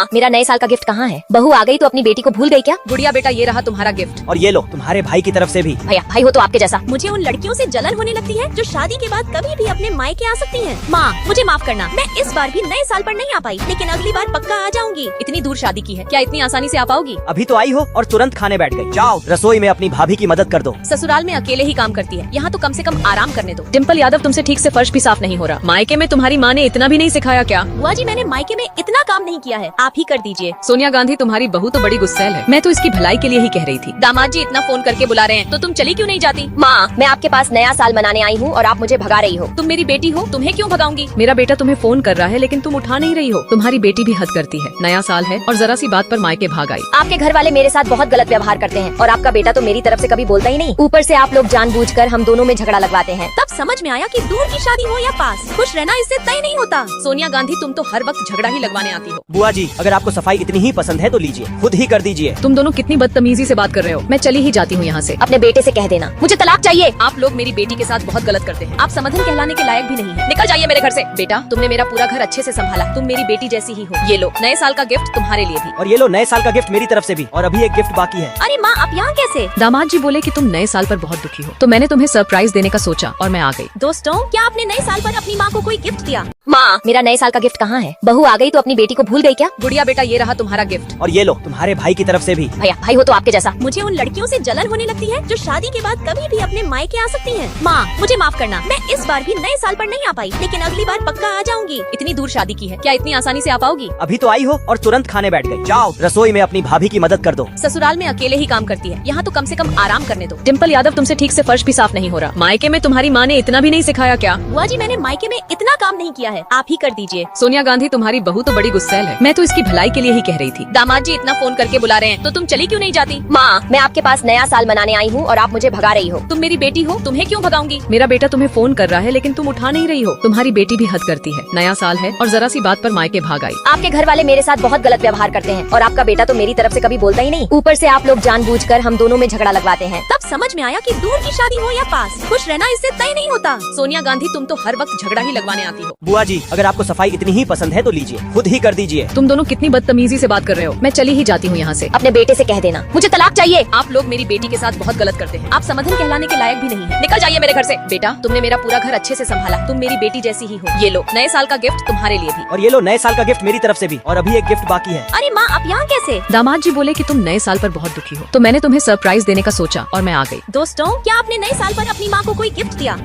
माँ, मेरा नए साल का गिफ्ट कहाँ है? बहू आ गई तो अपनी बेटी को भूल गई क्या? गुड़िया बेटा, ये रहा तुम्हारा गिफ्ट। और ये लो तुम्हारे भाई की तरफ से भी। भैया, भाई हो तो आपके जैसा। मुझे उन लड़कियों से जलन होने लगती है जो शादी के बाद कभी भी अपने मायके आ सकती हैं। माँ, मुझे माफ करना, मैं इस बार भी नए साल पर नहीं आ पाई, लेकिन अगली बार पक्का आ जाऊंगी। इतनी दूर शादी की है, क्या इतनी आसानी से आ पाओगी? अभी तो आई हो और तुरंत खाने बैठ गई। जाओ रसोई में अपनी भाभी की मदद कर दो। ससुराल में अकेले ही काम करती है, यहाँ तो कम से कम आराम करने दो। डिम्पल यादव, तुमसे ठीक से फर्श भी साफ नहीं हो रहा। मायके में तुम्हारी माँ ने इतना भी नहीं सिखाया क्या? बुआ जी, मैंने मायके में इतना काम नहीं किया है, आप ही कर दीजिए। सोनिया गांधी, तुम्हारी बहू तो बड़ी गुस्सैल है। मैं तो इसकी भलाई के लिए ही कह रही थी। दामाद जी इतना फोन करके बुला रहे हैं तो तुम चली क्यों नहीं जाती? माँ, मैं आपके पास नया साल मनाने आई हूँ और आप मुझे भगा रही हो। तुम मेरी बेटी हो, तुम्हें क्यों भगाऊंगी? मेरा बेटा तुम्हें फोन कर रहा है लेकिन तुम उठा नहीं रही हो। तुम्हारी बेटी भी हद करती है। नया साल है और जरा सी बात पर मायके भाग आई। आपके घर वाले मेरे साथ बहुत गलत व्यवहार करते हैं और आपका बेटा तो मेरी तरफ से कभी बोलता ही नहीं। ऊपर से आप लोग जानबूझकर हम दोनों में झगड़ा लगवाते हैं। तब समझ में आया कि दूर की शादी हो या पास, खुश रहना इससे तय नहीं होता। सोनिया गांधी, तुम तो हर वक्त झगड़ा ही लगवाने आती हो। बुआ जी, अगर आपको सफाई इतनी ही पसंद है तो लीजिए, खुद ही कर दीजिए। तुम दोनों कितनी बदतमीजी से बात कर रहे हो। मैं चली ही जाती हूँ यहाँ से। अपने बेटे से कह देना मुझे तलाक चाहिए। आप लोग मेरी बेटी के साथ बहुत गलत करते हैं। आप समधन कहलाने के लायक भी नहीं है। निकल जाइए मेरे घर से। बेटा, तुमने मेरा पूरा घर अच्छे से संभाला। तुम मेरी बेटी जैसी ही हो। ये लो नए साल का गिफ्ट तुम्हारे लिए भी। और ये लो नए साल का गिफ्ट मेरी तरफ से भी। और अभी एक गिफ्ट बाकी है। अरे माँ, आप यहाँ कैसे? दामाद जी बोले कि तुम नए साल पर बहुत दुखी हो, तो मैंने तुम्हें सरप्राइज देने का सोचा और मैं आ गई। दोस्तों, क्या आपने नए साल पर अपनी माँ को कोई गिफ्ट दिया? माँ, मेरा नए साल का गिफ्ट कहाँ है? बहू आ गई तो अपनी बेटी को भूल गई क्या? गुड़िया बेटा, ये रहा तुम्हारा गिफ्ट। और ये लो तुम्हारे भाई की तरफ से भी। भैया, भाई हो तो आपके जैसा। मुझे उन लड़कियों से जलन होने लगती है जो शादी के बाद कभी भी अपने मायके आ सकती हैं। माँ, मुझे माफ करना, मैं इस बार भी नए साल पर नहीं आ पाई, लेकिन अगली बार पक्का आ जाऊंगी। इतनी दूर शादी की है, क्या इतनी आसानी से आ पाओगी? अभी तो आई हो और तुरंत खाने बैठ गई। जाओ रसोई में अपनी भाभी की मदद कर दो। ससुराल में अकेले ही काम करती है, यहाँ तो कम से कम आराम करने दो। डिम्पल यादव, तुमसे ठीक से फर्श भी साफ नहीं हो रहा। मायके में तुम्हारी माँ ने इतना भी नहीं सिखाया क्या? बुआ जी, मैंने मायके में इतना काम नहीं किया है, आप ही कर दीजिए। सोनिया गांधी, तुम्हारी बहू तो बड़ी गुस्सैल है। मैं तो इसकी भलाई के लिए ही कह रही थी। दामाद जी इतना फोन करके बुला रहे हैं तो तुम चली क्यों नहीं जाती? माँ, मैं आपके पास नया साल मनाने आई हूँ और आप मुझे भगा रही हो। तुम मेरी बेटी हो, तुम्हें क्यों भगाऊंगी? मेरा बेटा तुम्हें फोन कर रहा है लेकिन तुम उठा नहीं रही हो। तुम्हारी बेटी भी हद करती है। नया साल है और जरा सी बात पर मायके भाग आई। आपके घर वाले मेरे साथ बहुत गलत व्यवहार करते हैं और आपका बेटा तो मेरी तरफ से कभी बोलता ही नहीं। ऊपर से आप लोग जानबूझकर हम दोनों में झगड़ा लगवाते हैं। तब समझ में आया कि दूर की शादी हो या पास, खुश रहना इससे तय नहीं होता। सोनिया गांधी, तुम तो हर वक्त झगड़ा ही लगवाने आती हो। बुआ जी, अगर आपको सफाई इतनी ही पसंद है तो लीजिए, खुद ही कर दीजिए। तुम दोनों कितनी बदतमीजी से बात कर रहे हो। मैं चली ही जाती हूँ यहाँ से। अपने बेटे से कह देना मुझे तलाक चाहिए। आप लोग मेरी बेटी के साथ बहुत गलत करते हैं। आप समधन कहलाने के लायक भी नहीं है। निकल जाइए मेरे घर से। बेटा, तुमने मेरा पूरा घर अच्छे से संभाला। तुम मेरी बेटी जैसी ही हो। ये लो नए साल का गिफ्ट तुम्हारे लिए भी। और ये लो नए साल का गिफ्ट मेरी तरफ से भी। और अभी एक गिफ्ट बाकी है। अरे माँ, आप यहाँ कैसे? दामाद जी बोले कि तुम नए साल पर बहुत दुखी हो, तो मैंने तुम्हें सरप्राइज देने का सोचा और मैं आ गई। दोस्तों, क्या आपने नए साल पर अपनी माँ को कोई गिफ्ट दिया?